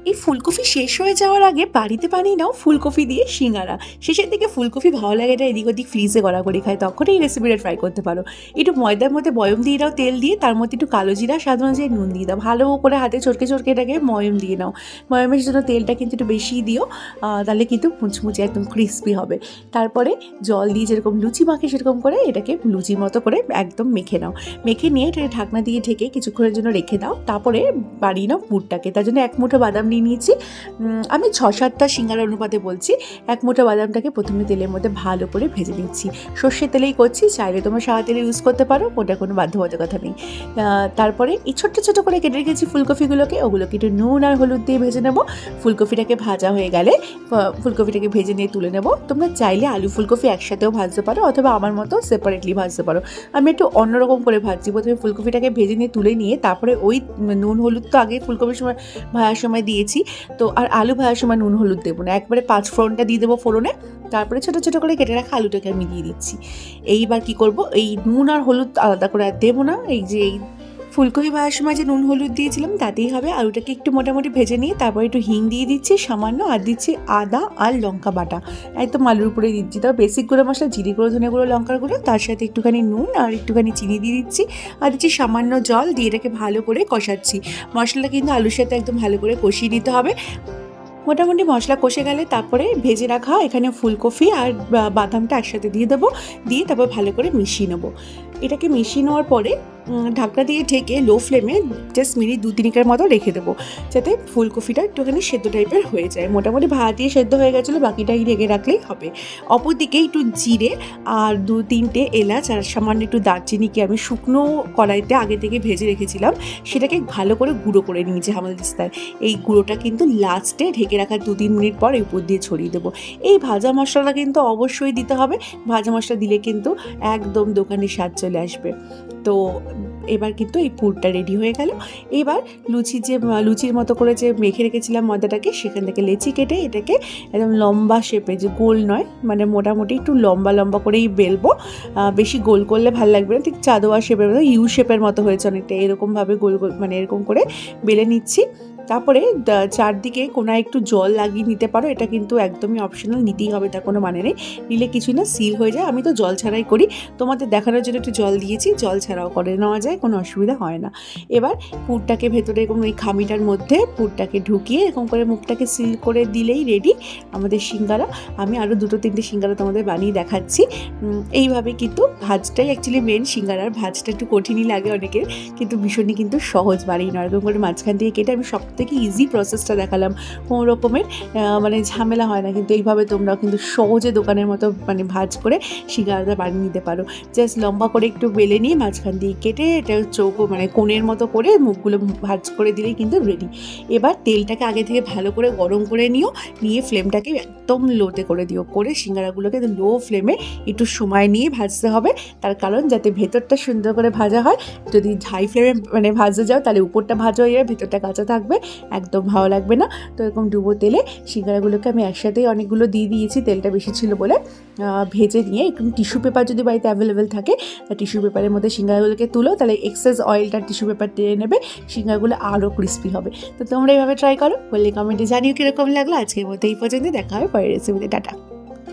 এই ফুলকপি শেষ হয়ে যাওয়ার আগে বাড়িতে বানিয়ে নাও ফুলকপি দিয়ে সিঙ্গারা। শেষের দিকে ফুলকপি ভালো লাগে এটা এদিক ওদিক ফ্রিজে গড়াগড়ি খায়, তখন এই রেসিপিটা ট্রাই করতে পারো। একটু ময়দার মধ্যে বয়ম দিয়ে দাও, তেল দিয়ে তার মধ্যে একটু কালো জিরা, স্বাদ অনুযায়ী নুন দিয়ে দাও, ভালো করে হাতে চটকে চটকে এটাকে ময়ম দিয়ে নাও। ময়মের জন্য তেলটা কিন্তু একটু বেশি দিও, তাহলে কিন্তু মুচমুচে একদম ক্রিস্পি হবে। তারপরে জল দিয়ে যেরকম লুচি মাখে সেরকম করে এটাকে লুচির মতো করে একদম মেখে নাও। মেখে নিয়ে এটা ঢাকনা দিয়ে ঢেকে কিছুক্ষণের জন্য রেখে দাও। তারপরে বাড়িয়ে নাও পুরটাকে। তার জন্য 1 মুঠো বাদাম নিয়ে নিয়েছি। আমি 6-7টা সিঙ্গারা অনুপাতে বলছি। 1 মুঠো বাদামটাকে প্রথমে তেলের মধ্যে ভালো করে ভেজে নিচ্ছি। সর্ষের তেলেই করছি, চাইলে তোমরা সাদা তেলে ইউজ করতে পারো, ওটা কোনো বাধ্যবাধকতা নেই। তারপরে এই ছোট্ট ছোটো করে কেটে রেখেছি ফুলকপিগুলোকে, ওগুলোকে একটু নুন আর হলুদ দিয়ে ভেজে নেব। ফুলকপিটাকে ভাজা হয়ে গেলে ফুলকপিটাকে ভেজে নিয়ে তুলে নেব। তোমরা চাইলে আলু ফুলকপি একসাথেও ভাজতে পারো, অথবা আমার মতো সেপারেটলি ভাজতে পারো। আমি একটু অন্যরকম করে ভাজছি। প্রথমে ফুলকপিটাকে ভেজে নিয়ে তুলে নিয়ে তারপরে ওই নুন হলুদ তো আগে ফুলকপির সময় ভাজার সময় দিয়েছি, তো আর আলু ভাজার সময় নুন হলুদ দেবো না, একবারে 5 ফোড়নটা দিয়ে দেবো ফোড়নে। তারপরে ছোটো ছোটো করে কেটে রাখা আলুটাকে আমি দিয়ে দিচ্ছি। এইবার কি করব, এই নুন আর হলুদ আলাদা করে আর দেবো না। এই যে এই ফুলকপি ভাজার সময় যে নুন হলুদ দিয়েছিলাম তাতেই হবে। আলুটাকে একটু মোটামুটি ভেজে নিয়ে তারপরে একটু হিং দিয়ে দিচ্ছি সামান্য, আর দিচ্ছি আদা আর লঙ্কা বাটা একদম আলুর উপরে দিচ্ছি। তবে বেসিক গুঁড়ো মশলা জিরে গুঁড়ো, ধনে গুঁড়ো, লঙ্কার গুঁড়ো, তার সাথে একটুখানি নুন আর একটুখানি চিনি দিয়ে দিচ্ছি, আর দিচ্ছি সামান্য জল দিয়ে এটাকে ভালো করে কষাচ্ছি। মশলাটা কিন্তু আলুর সাথে একদম ভালো করে কষিয়ে নিতে হবে। মোটামুটি মশলা কষে গেলে তারপরে ভেজে রাখা এখানে ফুলকপি আর বাদামটা একসাথে দিয়ে দেবো, দিয়ে তারপর ভালো করে মিশিয়ে নেবো। এটাকে মিশিয়ে নেওয়ার পরে ঢাকনা দিয়ে ঢেকে লো ফ্লেমে জাস্ট মিনিট 2-3 মতো রেখে দেবো, যাতে ফুলকপিটা একটুখানি সেদ্ধ টাইপের হয়ে যায়। মোটামুটি ভাত দিয়ে সেদ্ধ হয়ে গেছিলো, বাকিটাই ঢেকে রাখলেই হবে। অপরদিকে একটু জিরে আর 2-3টে এলাচ আর সামান্য একটু দারচিনিকে আমি শুকনো কড়াইতে আগে থেকে ভেজে রেখেছিলাম, সেটাকে ভালো করে গুঁড়ো করে নিয়েছি হামালদিস্তায়। এই গুঁড়োটা কিন্তু লাস্টে ঢেকে রাখার 2-3 মিনিট পর এই উপর দিয়ে ছড়িয়ে দেবো। এই ভাজা মশলাটা কিন্তু অবশ্যই দিতে হবে, ভাজা মশলা দিলে কিন্তু একদম দোকানের স্বাদ চলে আসবে। তো এবার কিন্তু এই পুরটা রেডি হয়ে গেল। এবার লুচির মতো করে যে মেখে রেখেছিলাম ময়দাটাকে, সেখান থেকে লেচি কেটে এটাকে একদম লম্বা শেপে, যে গোল নয়, মানে মোটামুটি একটু লম্বা লম্বা করেই বেলবো। বেশি গোল করলে ভালো লাগবে না, ঠিক চাঁদোয়া শেপের মতো, ইউ শেপের মতো হয়েছে অনেকটা, এরকমভাবে গোল গোল মানে এরকম করে বেলে নিচ্ছি। তারপরে চারদিকে কোনায় একটু জল লাগিয়ে নিতে পারো, এটা কিন্তু একদমই অপশনাল, নিতেই হবে তার কোনো মানে নেই, নিলে কিছুই না, সিল হয়ে যায়। আমি তো জল ছাড়াই করি, তোমাদের দেখানোর জন্য একটু জল দিয়েছি, জল ছাড়াও করে নেওয়া যায়, কোনো অসুবিধা হয় না। এবার পুরটাকে ভেতরে এরকম ওই খামিটার মধ্যে পুরটাকে ঢুকিয়ে এরকম করে মুখটাকে সিল করে দিলেই রেডি আমাদের সিঙ্গারা। আমি আরও 2-3টে সিঙ্গারা তোমাদের বানিয়ে দেখাচ্ছি। এইভাবে কিন্তু ভাজটাই অ্যাকচুয়ালি মেন, সিঙ্গারার ভাজটা একটু কঠিনই লাগে অনেকের, কিন্তু ভীষণই কিন্তু সহজ বাড়ি নয়। এরকম করে মাঝখান দিয়ে কেটে আমি সবথেকে ইজি প্রসেসটা দেখালাম, কোনো রকমের মানে ঝামেলা হয় না। কিন্তু এইভাবে তোমরাও কিন্তু সহজে দোকানের মতো মানে ভাজ করে সিঙ্গারাটা বানিয়ে নিতে পারো। জাস্ট লম্বা করে একটু বেলে নিয়ে মাঝখান দিয়ে কেটে এটা চৌকো মানে কোণের মতো করে মুখগুলো ভাজ করে দিলেই কিন্তু রেডি। এবার তেলটাকে আগে থেকে ভালো করে গরম করে নিয়ে ফ্লেমটাকে একদম লোতে করে দিও, করে সিঙ্গারাগুলোকে লো ফ্লেমে একটু সময় নিয়ে ভাজতে হবে। তার কারণ যাতে ভেতরটা সুন্দর করে ভাজা হয়। যদি হাই ফ্লেমে মানে ভাজতে যাও তাহলে উপরটা ভাজা হয়ে যাবে, ভেতরটা কাঁচা থাকবে, একদম ভালো লাগবে না। তো এরকম ডুবো তেলে সিঙ্গারাগুলোকে আমি একসাথেই অনেকগুলো দিয়ে দিয়েছি, তেলটা বেশি ছিল বলে। ভেজে নিয়ে একটু টিস্যু পেপার যদি বাড়িতে অ্যাভেলেবেল থাকে, টিস্যু পেপারের মধ্যে সিঙ্গারাগুলোকে তুলো, তাহলে এক্সেস অয়েলটা টিস্যু পেপার টেনে নেবে, সিঙ্গারাগুলো আরও ক্রিস্পি হবে। তো তোমরা এইভাবে ট্রাই করো, বললে কমেন্টে জানিও কীরকম লাগলো। আজকের মতো এই পর্যন্ত, দেখা হবে পরের রেসিপিতে। টাটা।